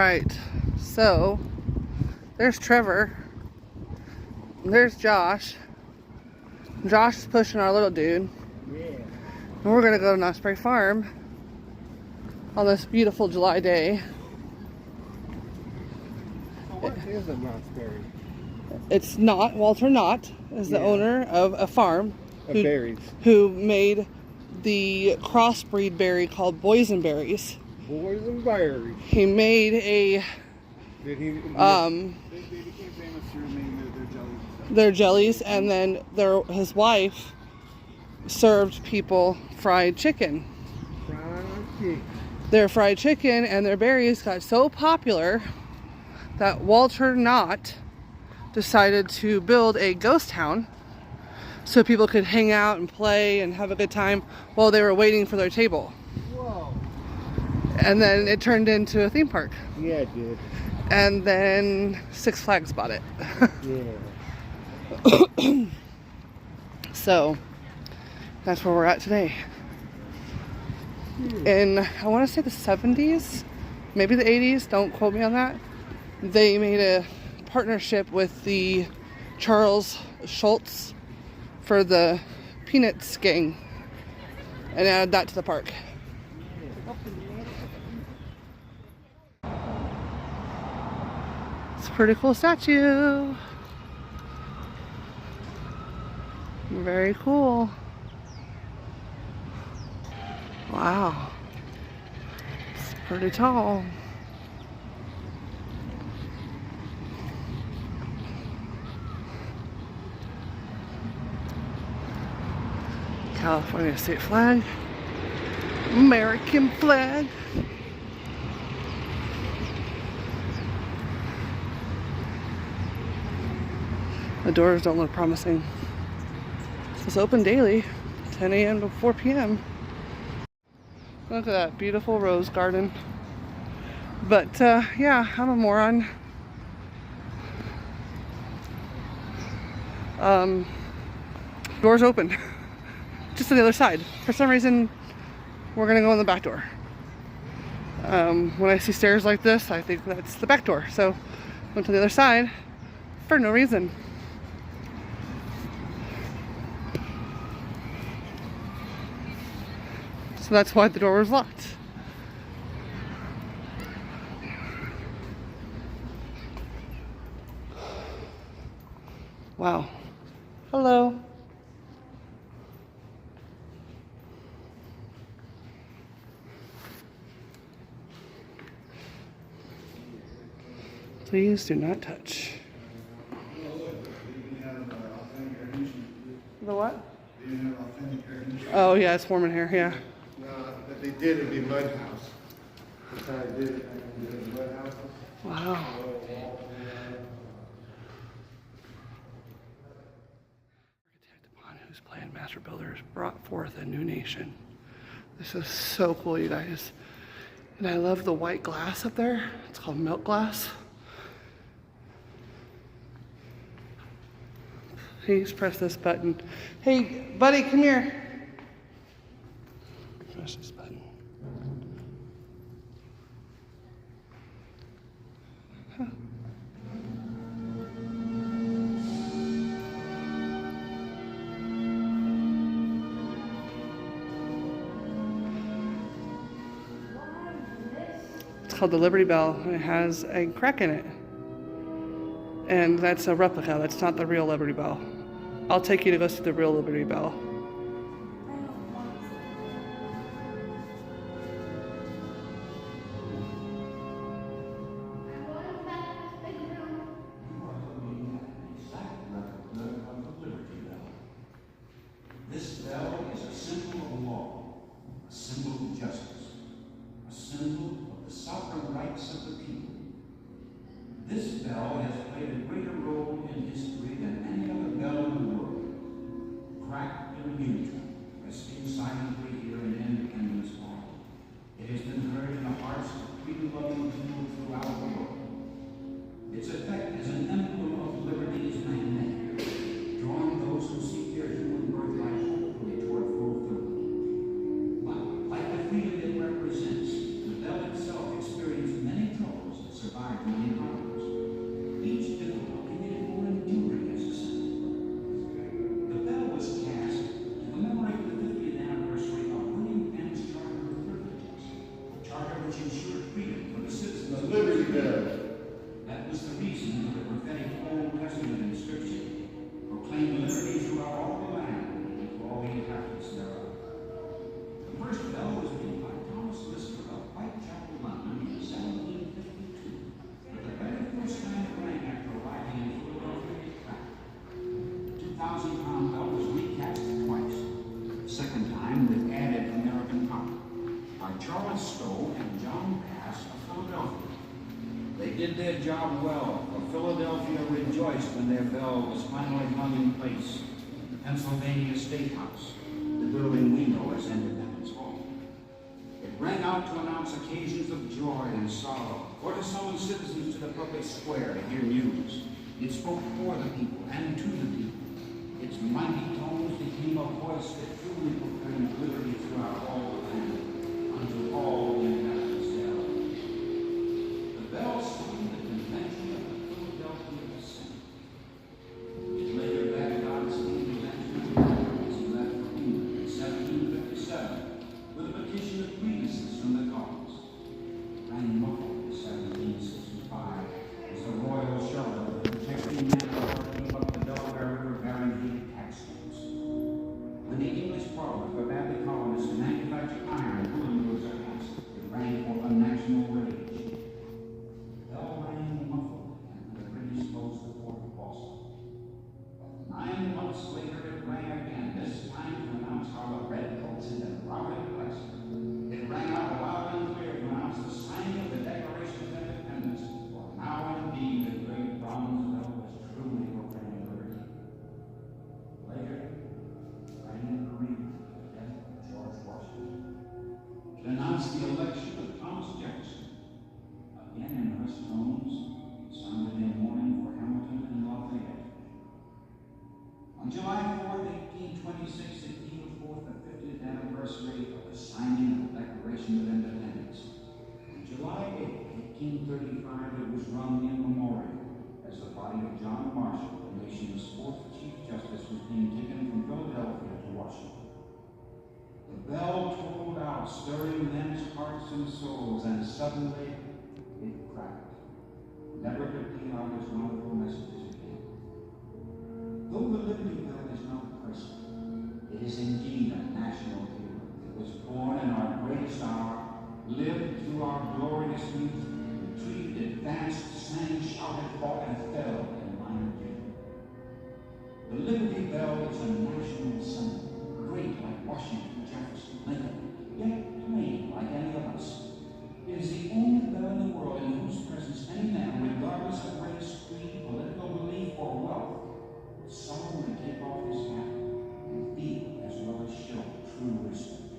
right, so there's Trevor. There's Josh. Josh is pushing our little dude. Yeah. And we're gonna go to Osprey Farm on this beautiful July day. So what is a Knott's-berry? It's not, Walter Knott is the owner of a farm who made the crossbreed berry called boysenberries. Boysenberries. He made a They became famous through making their jellies, and then his wife served people fried chicken. Their fried chicken and their berries got so popular that Walter Knott decided to build a ghost town so people could hang out and play and have a good time while they were waiting for their table. Whoa. And then it turned into a theme park. Yeah, it did. And then Six Flags bought it. Yeah. So that's where we're at today. In, I want to say the 70s, maybe the 80s, don't quote me on that. They made a partnership with the Charles Schultz for the Peanuts gang and added that to the park. It's a pretty cool statue. Very cool. Wow. It's pretty tall. California state flag. American flag. The doors don't look promising. It's open daily, 10 a.m. to 4 p.m. Look at that beautiful rose garden. But yeah, I'm a moron. Doors open. Just on the other side. For some reason, we're gonna go in the back door. When I see stairs like this, I think that's the back door. So, went to the other side for no reason. So that's why the door was locked. Wow. Hello. Please do not touch. The what? Oh yeah, it's warm in here, yeah. If they did, it'd be mud house. That's how I did it. I did mud house. Wow. Architect upon whose plan master builders brought forth a new nation. This is so cool, you guys. And I love the white glass up there. It's called milk glass. Please press this button. Hey, buddy, come here. Press this button. Huh. It's called the Liberty Bell, and it has a crack in it. And that's a replica. That's not the real Liberty Bell. I'll take you to go see the real Liberty Bell. This bell is a symbol of law, a symbol of justice, a symbol of the sovereign rights of the people. This bell has played a greater role in history than any other bell in the world. Cracked in Charles Stowe and John Pass of Philadelphia. They did their job well, for Philadelphia rejoiced when their bell was finally hung in place. The Pennsylvania State House, the building we know as Independence Hall. It rang out to announce occasions of joy and sorrow, or to summon citizens to the public square to hear news. It spoke for the people and to the people. Its mighty tones became a voice that truly proclaimed liberty throughout all the land, unto all the inhabitants thereof. The bell summoned the convention of the Philadelphia Assembly. It later backed Godspeed Benjamin as he left for England in 1757 with a petition of grievances from the cause. Rang muffled in 1765 as the royal shelter of the protecting manpower came up the Delaware River bearing heavy taxstones. When the English Parliament forbade the colonists to manufacture iron, woolen goods, or hats, it rang forth a national rage. The bell rang muffled again when the British closed the port of Boston. But 9 months later it rang again, this time to announce how the redcoats had been routed at last. It rang out loud and clear to announce the signing of the Declaration of Independence, for now indeed the great bronze bell was truly proclaiming liberty. Later, it rang in agreement with the death of George Washington. It announced the election of Thomas Jefferson. Again in hushed tones, it sounded in mourning for Hamilton and Lafayette. On July 4, 1826, it came forth the 50th anniversary of the signing of the Declaration of Independence. On July 8, 1835, it was rung in memoriam as the body of John Marshall, the nation's 4th Chief Justice, was being taken from Philadelphia to Washington. The bell tolled out, stirring men's hearts and souls, and suddenly it cracked, never to peal out its wonderful messages again. Though the Liberty Bell is not personal, it is indeed a national hero. It was born in our greatest hour, lived through our glorious youth, retreated, advanced, sang, shouted, fought, and fell in line of duty. The Liberty Bell is a national symbol, great like Washington, Jefferson, Lincoln, yet plain like any of us. It is the only bell in the world in whose presence any man, regardless of race, creed, political belief, or wealth, would solemnly take off his hat and feel as well as show true respect.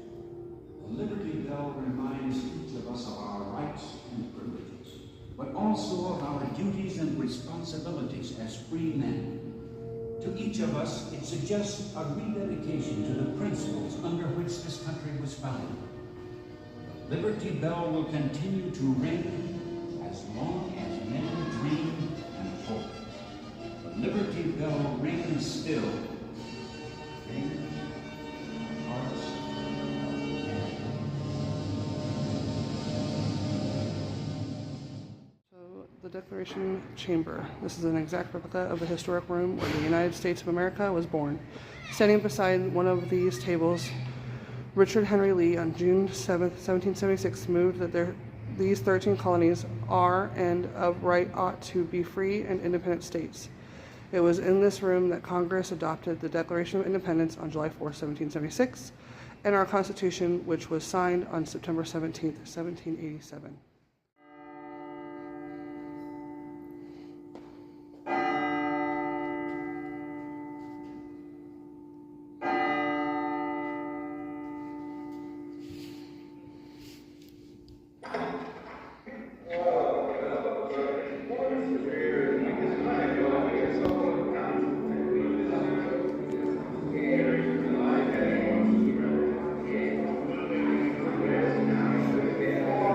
The Liberty Bell reminds each of us of our rights and privileges, but also of our duties and responsibilities as free men. To each of us, it suggests a rededication to the principles under which this country was founded. The Liberty Bell will continue to ring as long as men dream and hope. The Liberty Bell rings still. Rings hearts. The Declaration Chamber. This is an exact replica of the historic room where the United States of America was born. Standing beside one of these tables, Richard Henry Lee on June 7, 1776 moved that these 13 colonies are and of right ought to be free and independent states. It was in this room that Congress adopted the Declaration of Independence on July 4, 1776, and our Constitution, which was signed on September 17, 1787.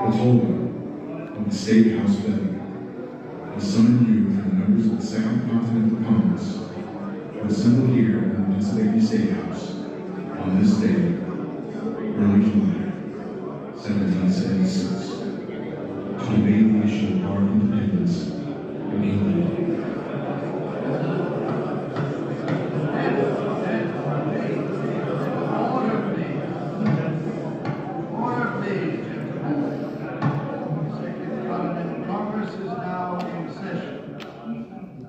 The holder of the State House Bell has summoned you from the members of the Second Continental Congress to assemble here in the Pennsylvania State House on this day, early July 1776, to debate the issue of our independence in England.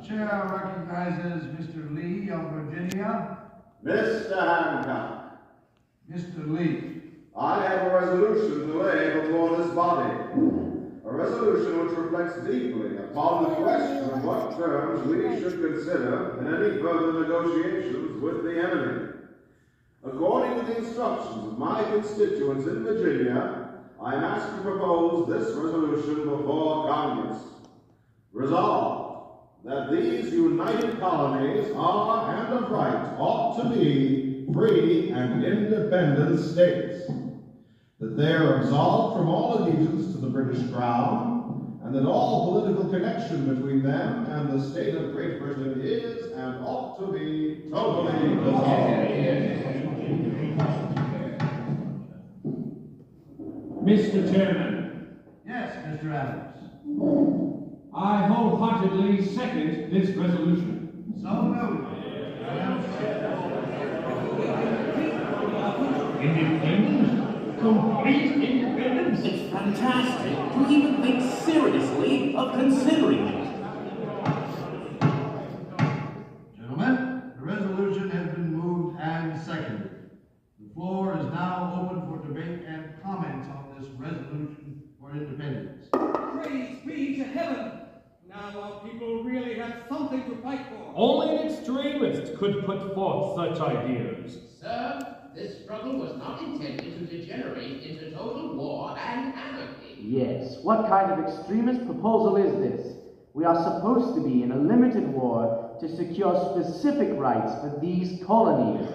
Chair recognizes Mr. Lee of Virginia. Mr. Hancock. Mr. Lee, I have a resolution to lay before this body. A resolution which reflects deeply upon the question of what terms we should consider in any further negotiations with the enemy. According to the instructions of my constituents in Virginia, I am asked to propose this resolution before Congress. Resolved, that these united colonies are and of right ought to be free and independent states, that they are absolved from all allegiance to the British Crown, and that all political connection between them and the state of Great Britain is and ought to be totally dissolved. Mr. Chairman. Yes, Mr. Adams. I wholeheartedly second this resolution. So noted. Independence? Complete independence? It's fantastic to even think seriously of considering it. Gentlemen, the resolution has been moved and seconded. The floor is now open for debate and comments on this resolution for independence. Praise be to heaven! Now our people really have something to fight for. Only an extremist could put forth such ideas. Sir, this struggle was not intended to degenerate into total war and anarchy. Yes, what kind of extremist proposal is this? We are supposed to be in a limited war to secure specific rights for these colonies.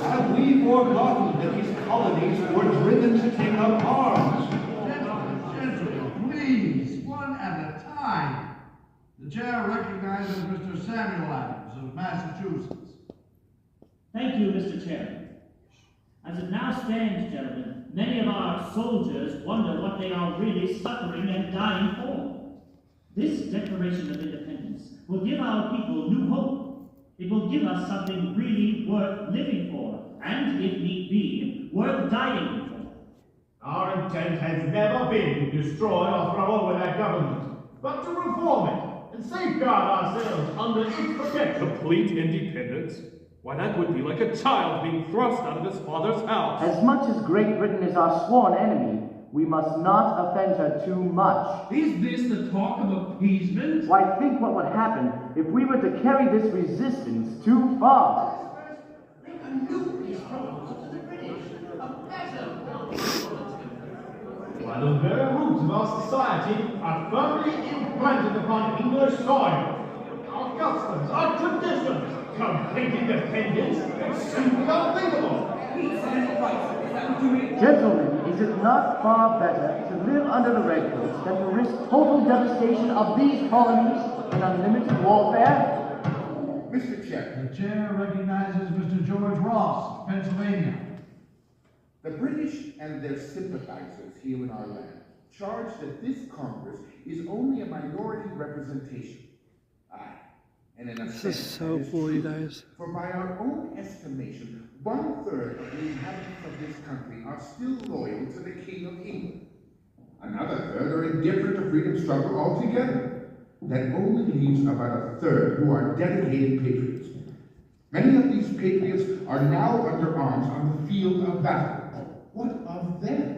Have we forgotten that these colonies were driven to take up arms? Gentlemen, please, one at a time. The chair recognizes Mr. Samuel Adams of Massachusetts. Thank you, Mr. Chairman. As it now stands, gentlemen, many of our soldiers wonder what they are really suffering and dying for. This Declaration of Independence will give our people new hope. It will give us something really worth living for, and, if need be, worth dying for. Our intent has never been to destroy or throw over that government, but to reform it and safeguard ourselves under its protection. Complete independence? Why, that would be like a child being thrust out of his father's house. As much as Great Britain is our sworn enemy, we must not offend her too much. Is this the talk of appeasement? Why, think what would happen if we were to carry this resistance too far. Make a new peace proposal to the British. A better While the very roots of our society are firmly implanted upon English soil. Our customs, our traditions, complete independence, it's simply unthinkable. Gentlemen, is it not far better to live under the redcoats than to risk total devastation of these colonies in unlimited warfare? Mr. Chair, The chair recognizes Mr. George Ross of Pennsylvania. the British and their sympathizers here in our land charge that this Congress is only a minority representation. Aye, and in a This sense, is so that is cool, you true. guys. For by our own estimation, 1/3 of the inhabitants of this country are still loyal to the King of England. Another third are indifferent to freedom struggle altogether. That only leaves about 1/3 who are dedicated patriots. Many of these patriots are now under arms on the field of battle. What of them?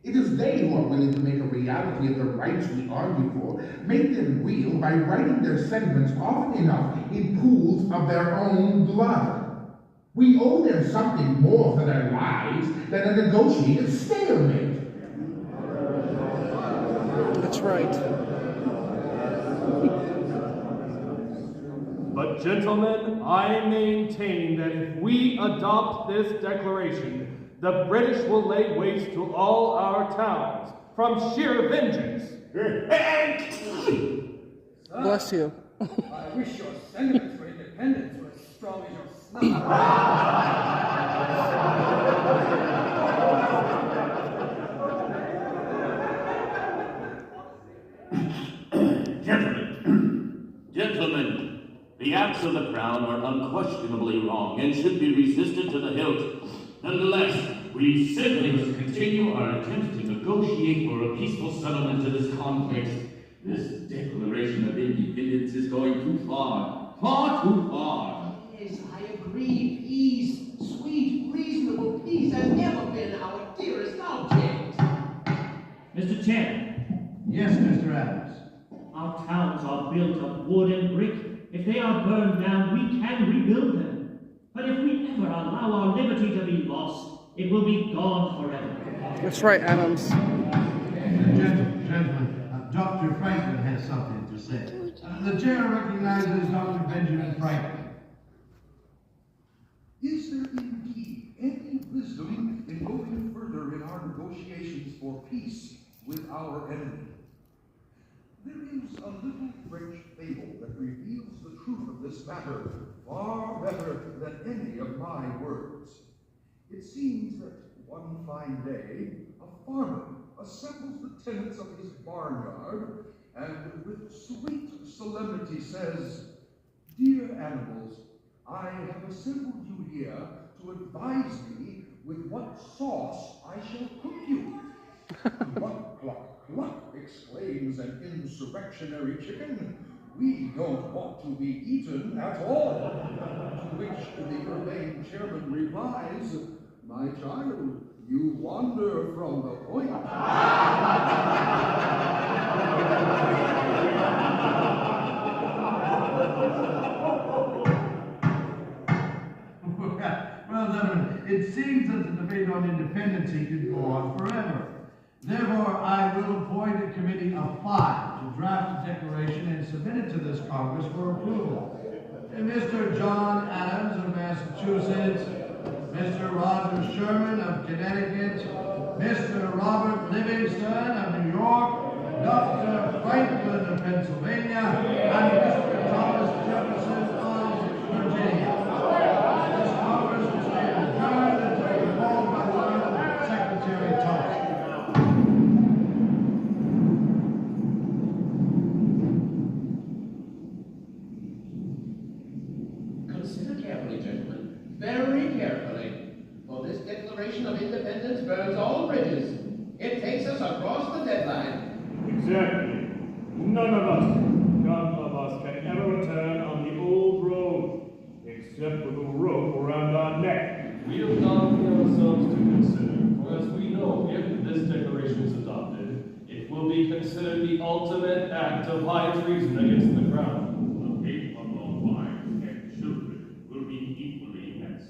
It is they who are willing to make a reality of the rights we argue for, make them real by writing their sentiments often enough in pools of their own blood. We owe them something more for their lives than a negotiated stalemate. That's right. But gentlemen, I maintain that if we adopt this declaration, the British will lay waste to all our towns from sheer vengeance. Bless you. I wish your sentiments for independence were as strong as your snuff. Gentlemen, the acts of the Crown are unquestionably wrong and should be resisted to the hilt. Nonetheless, we simply must continue our attempts to negotiate for a peaceful settlement to this conflict. This Declaration of Independence is going too far too far. Yes, I agree. Peace, sweet, reasonable peace, has never been our dearest object. Mr. Chair, Yes, Mr. Adams. our towns are built of wood and brick. If they are burned down, we can rebuild them. But if we ever allow our liberty to be lost, it will be gone forever. That's right, Adams. Gentlemen, Dr. Franklin has something to say. The chair recognizes Dr. Benjamin Franklin. Is there indeed any wisdom in going further in our negotiations for peace with our enemy? There is a little French fable that reveals the truth of this matter far better than any of my words. It seems that one fine day, a farmer assembles the tenants of his barnyard and with sweet solemnity says, "Dear animals, I have assembled you here to advise me with what sauce I shall cook you." "Cluck, cluck, cluck," exclaims an insurrectionary chicken. "We don't want to be eaten at all." To which the urbane chairman replies, "My child, you wander from the point." Well, gentlemen, it seems that the debate on independency could go on forever. Therefore, I will appoint a committee of 5 to draft a declaration and submit it to this Congress for approval. Mr. John Adams of Massachusetts, Mr. Roger Sherman of Connecticut, Mr. Robert Livingston of New York, Dr. Franklin of Pennsylvania, and Mr. Thomas Jefferson of Virginia. This Congress will stand adjourned until called by the Honorable Secretary Thomas. Consider carefully, gentlemen, very carefully, for this Declaration of Independence burns all bridges. It takes us across the deadline. Exactly. None of us can ever return on the old road, except with a rope around our neck. We have nothing ourselves to consider, for as we know, if this declaration is adopted, it will be considered the ultimate act of high treason against the crown. The fate of our wives and children will be equally immense.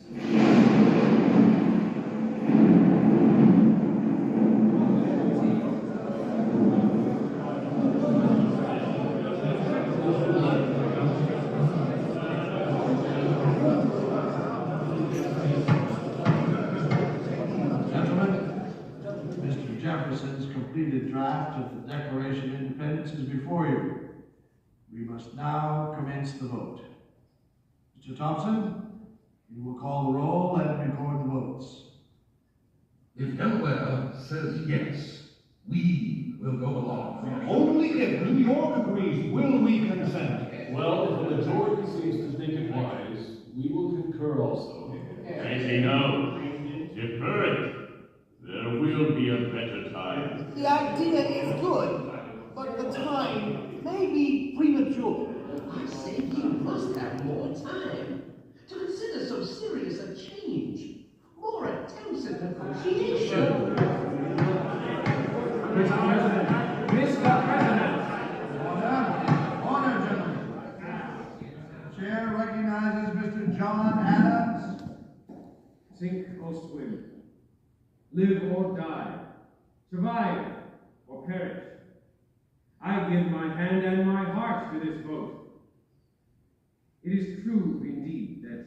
Jefferson's completed draft of the Declaration of Independence is before you. We must now commence the vote. Mr. Thompson, you will call the roll and record the votes. If Delaware says yes, we will go along. Only if New York agrees will we consent. Well, if the majority seems to think it wise, we will concur also. I say no. Defer it. There will be a better time. The idea is good, but the time may be premature. I say we must have more time to consider so serious a change. More attempts at negotiation. Mr. President. Order, gentlemen. The chair recognizes Mr. John Adams. Sink or swim, live or die, survive or perish. I give my hand and my heart to this vote. It is true, indeed, that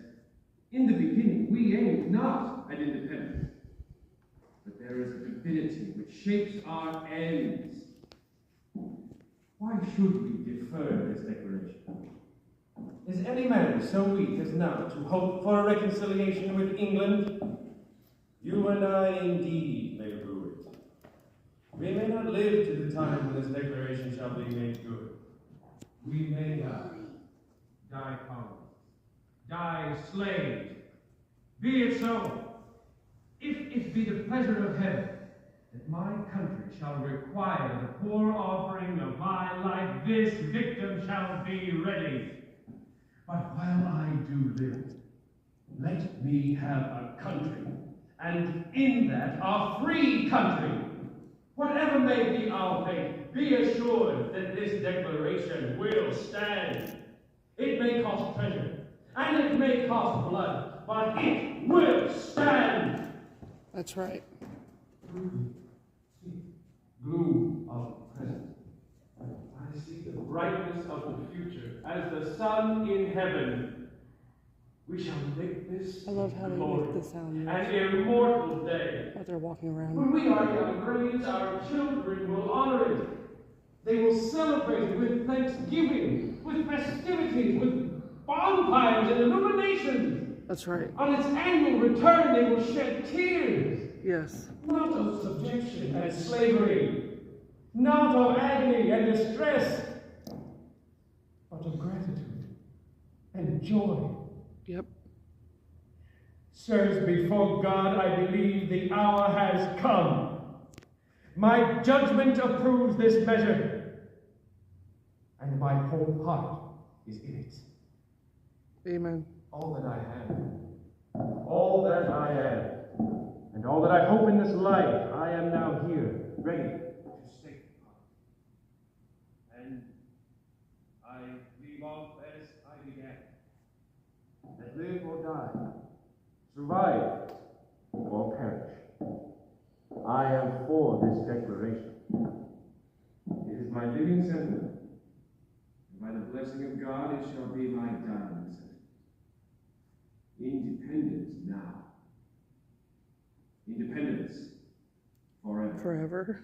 in the beginning we aimed not at independence, but there is a divinity which shapes our ends. Why should we defer this declaration? Is any man so weak as now to hope for a reconciliation with England? You and I indeed may rue it. We may not live to the time when this declaration shall be made good. We may die colonists, die slaves. Be it so. If it be the pleasure of heaven that my country shall require the poor offering of my life, this victim shall be ready. But while I do live, Let me have a country, and in that a free country. Whatever may be our fate, be assured that this declaration will stand. It may cost treasure, and it may cost blood, but it will stand. That's right. Gloom of the present. I see the brightness of the future as the sun in heaven. We shall make this I love how they make the sound an immortal day. while they're walking around. When we are young graves, our children will honor it. They will celebrate it with thanksgiving, with festivities, with bonfires and illuminations. That's right. On its annual return, they will shed tears. Yes. Not of subjection and slavery, not of agony and distress, but of gratitude and joy. Yep. Sirs, before God, I believe the hour has come. My judgment approves this measure, and my whole heart is in it. Amen. All that I have, all that I am, and all that I hope in this life, I am now here, ready to state upon. And I leave off as I began. That live or die, survive or perish, I am for this declaration. It is my living sentiment, and by the blessing of God it shall be my dying sentiment. Independence now. Independence forever. Forever.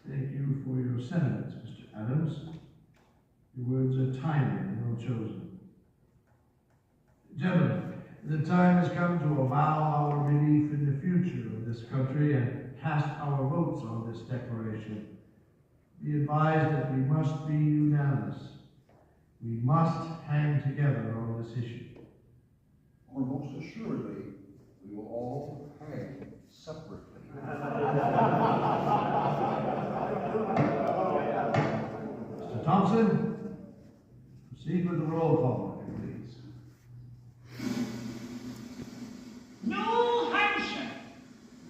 Thank you for your sentiments, Mr. Adams. Your words are timely and well chosen. Gentlemen, the time has come to avow our belief in the future of this country and cast our votes on this declaration. Be advised that we must be unanimous. We must hang together on this issue. Or most assuredly, we will all hang separately. Mr. Thompson, proceed with the roll call, please. New Hampshire.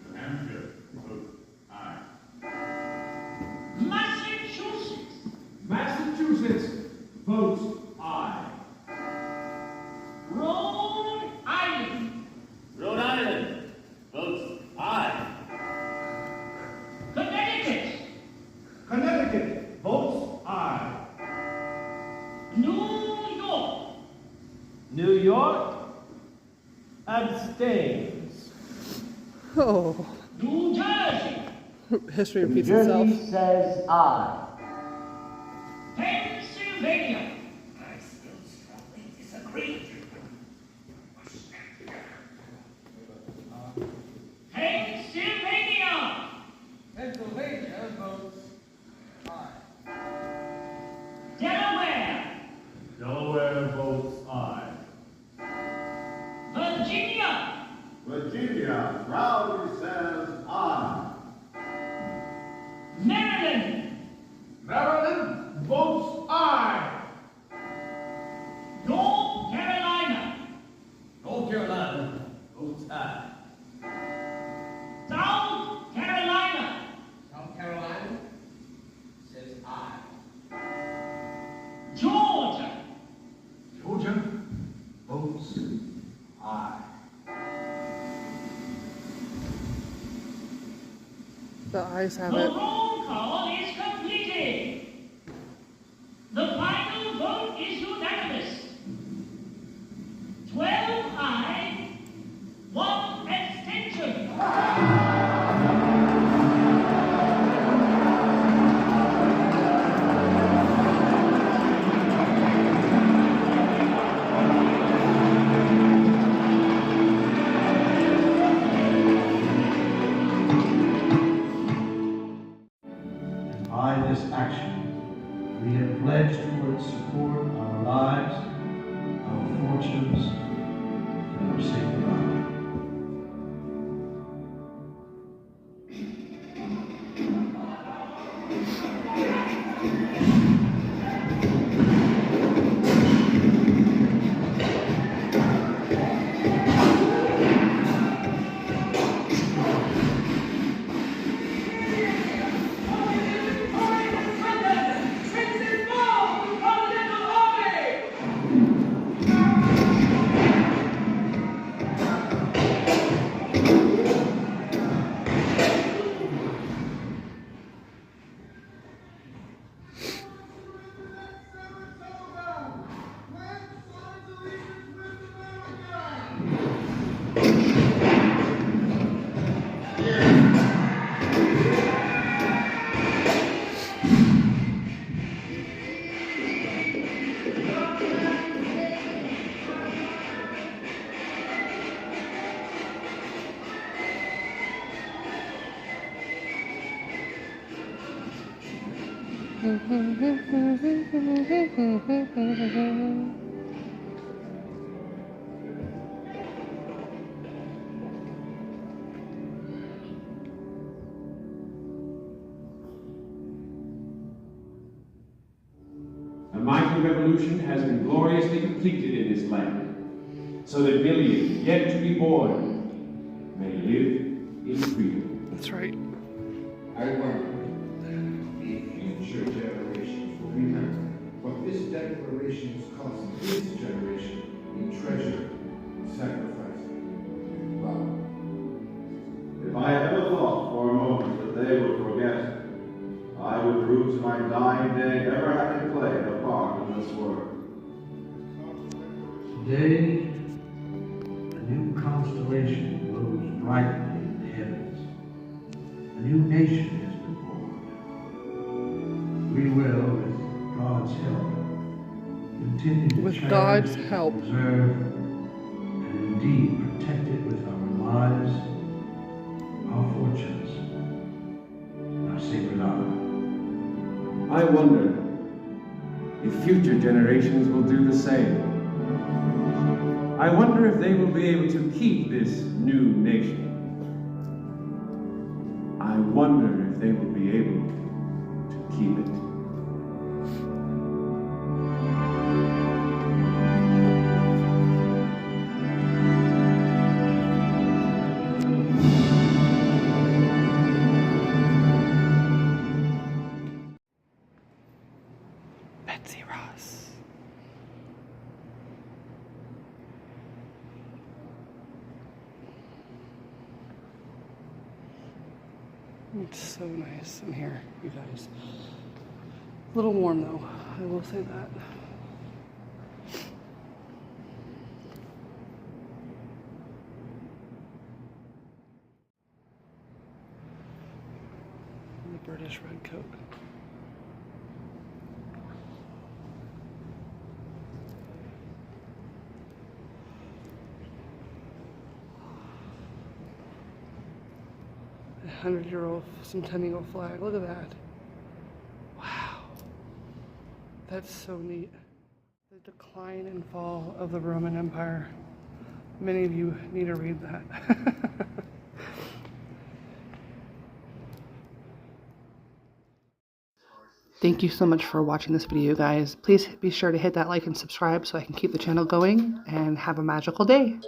New Hampshire, vote aye. Massachusetts. Massachusetts votes aye. Rhode Island. Rhode Island votes aye. Connecticut. Connecticut votes aye. New York. New York abstains. Oh. New Jersey. History repeats New itself. Jersey says aye. Pennsylvania. I still strongly disagree. Pennsylvania. Pennsylvania votes aye. Delaware. Delaware votes aye. Virginia. Virginia proudly says aye. Maryland. Maryland votes aye. North Carolina. North Carolina votes aye. South Carolina. South Carolina says aye. Georgia. Georgia votes aye. The ayes have The it. roll call is completed. The final vote is unanimous. 12 aye, 1 abstention. A mighty revolution has been gloriously completed in this land, so that millions yet to be born may live in freedom. That's right. I wonder if future generations will remember what this declaration is costing this generation in treasure, sacrifice, and love. If I ever thought for a moment that they would forget, I would prove to my dying day ever having played a part in this work. Today, a new constellation glows brightly in the heavens. A new nation has been born. We will, with God's help, continue to With cherish, God's help. preserve, and indeed protect it with our lives, our fortunes, and our sacred honor. I wonder if future generations will do the same. I wonder if they will be able to keep this new nation. I wonder if they will be able to keep it. Betsy Ross. It's so nice in here, you guys. A little warm though, I will say that. The British red coat. A 100-year-old centennial flag. Look at that. Wow. That's so neat. The decline and fall of the Roman Empire. Many of you need to read that. Thank you so much for watching this video, guys. Please be sure to hit that like and subscribe so I can keep the channel going, and have a magical day.